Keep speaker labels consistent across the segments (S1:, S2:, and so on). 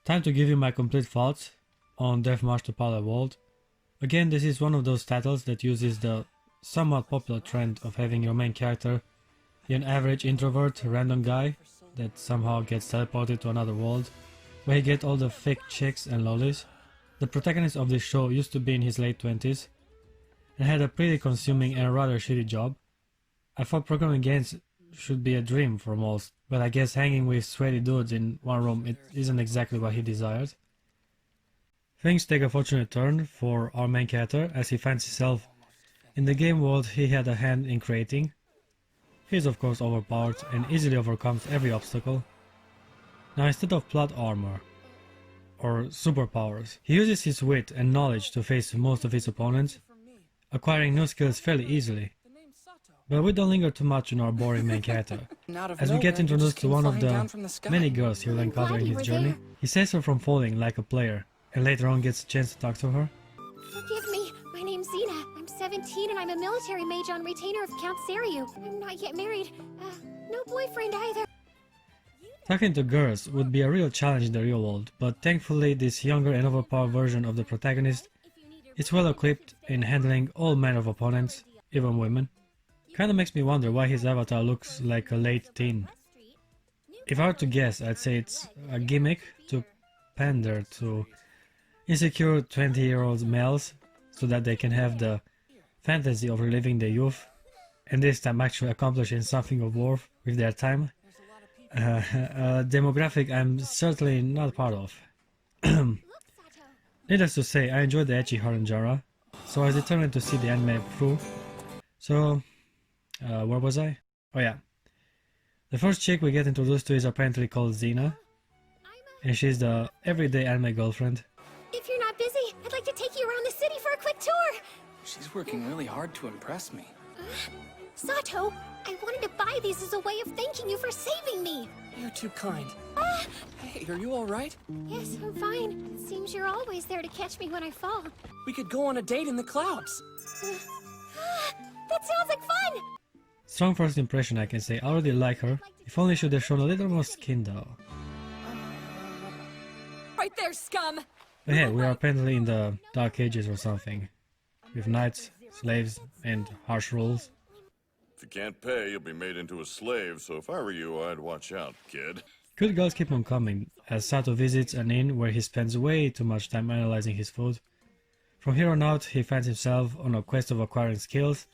S1: Time to give you my complete thoughts on Death March to Parallel World. Again, this is one of those titles that uses the somewhat popular trend of having your main character be an average introvert, random guy that somehow gets teleported to another world, where he gets all the fake chicks and lollies. The protagonist of this show used to be in his late 20s and had a pretty consuming and rather shitty job. I thought programming games should be a dream for most, but I guess hanging with sweaty dudes in one room it isn't exactly what he desired. Things take a fortunate turn for our main character as he finds himself in the game world he had a hand in creating. He is of course overpowered and easily overcomes every obstacle. Now instead of plot armor or superpowers, he uses his wit and knowledge to face most of his opponents, acquiring new skills fairly easily. But we don't linger too much on our boring main character, as we get introduced to one of the many girls he will encounter in his journey. He saves her from falling like a player, and later on gets a chance to talk to her.
S2: Forgive me, my name's Xena. I'm 17 and I'm a military mage on retainer of Count Seriu. I'm not yet married. No boyfriend either.
S1: Talking to girls would be a real challenge in the real world, but thankfully this younger and overpowered version of the protagonist is well equipped in handling all manner of opponents, even women. Kinda makes me wonder why his avatar looks like a late teen. If I were to guess, I'd say it's a gimmick to pander to insecure 20-year-old males so that they can have the fantasy of reliving their youth and this time actually accomplishing something of worth with their time. A demographic I'm certainly not part of. Needless to say, I enjoyed the ecchi harem genre, so I was determined to see the anime through. So, where was I? Oh yeah. The first chick we get introduced to is apparently called Xena, and she's the everyday anime girlfriend.
S2: If you're not busy, I'd like to take you around the city for a quick tour.
S3: She's working really hard to impress me.
S2: Sato, I wanted to buy these as a way of thanking you for saving me.
S3: You're too kind. Hey, are you all right?
S2: Yes, I'm fine. It seems you're always there to catch me when I fall.
S3: We could go on a date in the clouds.
S2: That sounds like fun!
S1: Strong first impression, I can say. I already like her. If only should have shown a little more skin though.
S2: Right there, scum!
S1: But hey, we are apparently in the Dark Ages or something, with knights, slaves, and harsh rules.
S4: If you can't pay, you'll be made into a slave, so if I were you, I'd watch out, kid.
S1: Good girls keep on coming, as Sato visits an inn where he spends way too much time analyzing his food. From here on out, he finds himself on a quest of acquiring skills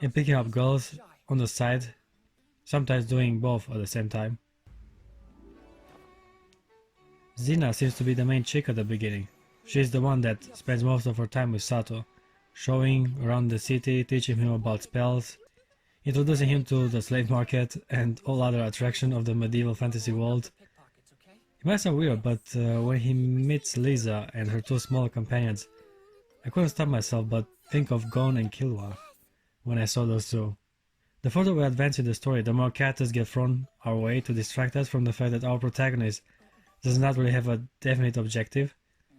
S1: and picking up girls on the side, sometimes doing both at the same time. Xena seems to be the main chick at the beginning. She's the one that spends most of her time with Sato, showing around the city, teaching him about spells, introducing him to the slave market and all other attraction of the medieval fantasy world. It might sound weird, but when he meets Lisa and her two small companions, I couldn't stop myself but think of Gon and Killua when I saw those two. The further we advance in the story, the more characters get thrown our way to distract us from the fact that our protagonist does not really have a definite objective.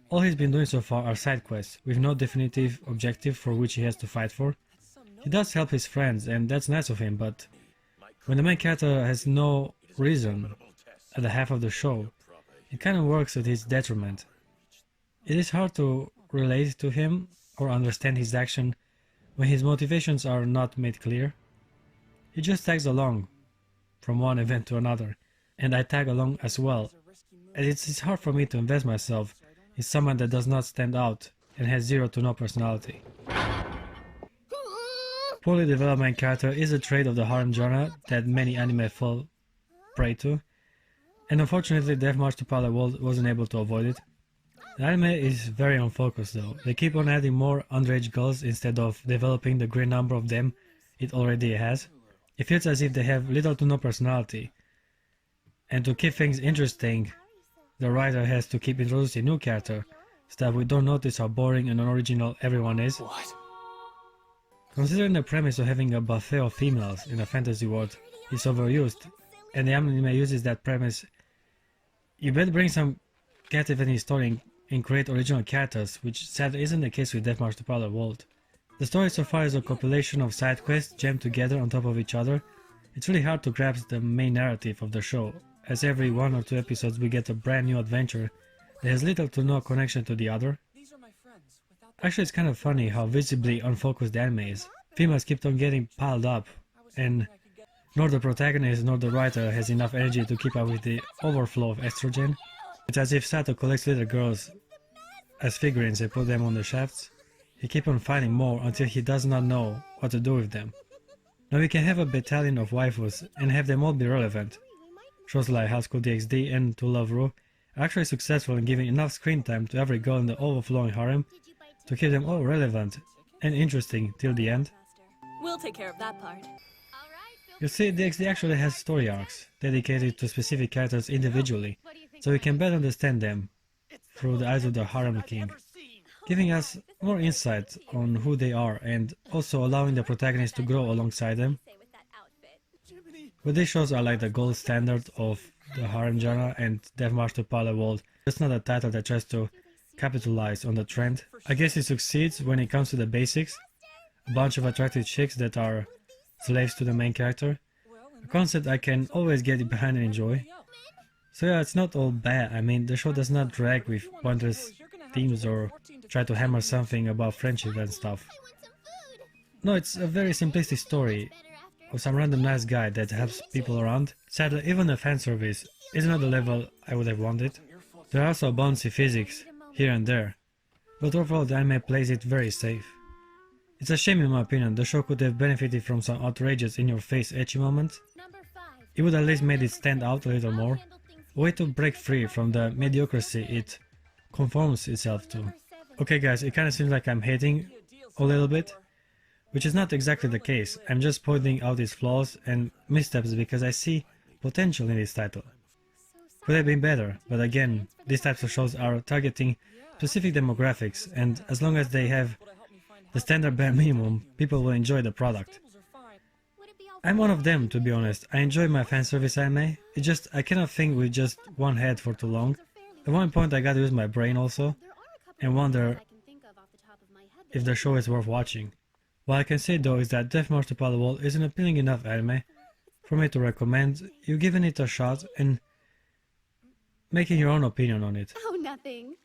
S1: All he's been doing so far are side quests, with no definitive objective for which he has to fight for. He does help his friends, and that's nice of him, but when the main character has no reason at the half of the show, it kind of works at his detriment. It is hard to relate to him or understand his action when his motivations are not made clear. He just tags along from one event to another, and I tag along as well, as it's hard for me to invest myself in someone that does not stand out and has zero to no personality. Poorly developed main character is a trait of the harem genre that many anime fall prey to, and unfortunately Death March to Parallel World wasn't able to avoid it. The anime is very unfocused though. They keep on adding more underage girls instead of developing the great number of them it already has. It feels as if they have little to no personality, and to keep things interesting, the writer has to keep introducing new characters so that we don't notice how boring and unoriginal everyone is.
S3: What?
S1: Considering the premise of having a buffet of females in a fantasy world is overused, and the anime uses that premise, you better bring some captivating story and create original characters, which sadly isn't the case with Death March to Parallel World. The story so far is a compilation of side quests jammed together on top of each other. It's really hard to grasp the main narrative of the show, as every 1 or 2 episodes we get a brand new adventure that has little to no connection to the other.
S3: These are my friends. Without
S1: Actually, it's kind of funny how visibly unfocused the anime is. Females keep on getting piled up, and nor the protagonist nor the writer has enough energy to keep up with the overflow of estrogen. It's as if Sato collects little girls as figurines and put them on the shafts. He keeps on finding more until he does not know what to do with them. Now we can have a battalion of waifus and have them all be relevant. Shows like High School DxD and To Love Ru are actually successful in giving enough screen time to every girl in the overflowing harem to keep them all relevant and interesting till the end.
S5: We'll take care of that part.
S1: You see, DxD actually has story arcs dedicated to specific characters individually, so we can better understand them through the eyes of the harem king, giving us more insight on who they are and also allowing the protagonist to grow alongside them. But these shows are like the gold standard of the harem genre, and Death March to Pale World is not a title that tries to capitalize on the trend. I guess it succeeds when it comes to the basics, a bunch of attractive chicks that are slaves to the main character, a concept I can always get behind and enjoy. So yeah, it's not all bad. I mean, the show does not drag with pointless themes or try to hammer something about friendship and stuff. No, it's a very simplistic story of some random nice guy that helps people around. Sadly, even the fanservice isn't at the level I would have wanted. There are also bouncy physics here and there, but overall the anime plays it very safe. It's a shame in my opinion, the show could have benefited from some outrageous in-your-face ecchi moments. It would at least made it stand out a little more, a way to break free from the mediocrity it conforms itself to. Okay guys, it kinda seems like I'm hating a little bit, which is not exactly the case. I'm just pointing out its flaws and missteps because I see potential in this title. Could have been better, but again, these types of shows are targeting specific demographics, and as long as they have the standard bare minimum, people will enjoy the product. I'm one of them, to be honest. I enjoy my fanservice anime, it's just I cannot think with just one head for too long. At one point I gotta use my brain also, and wonder if the show is worth watching. What I can say though is that Death March to Pale World is an appealing enough anime for me to recommend you giving it a shot and making your own opinion on it.
S2: Oh, nothing.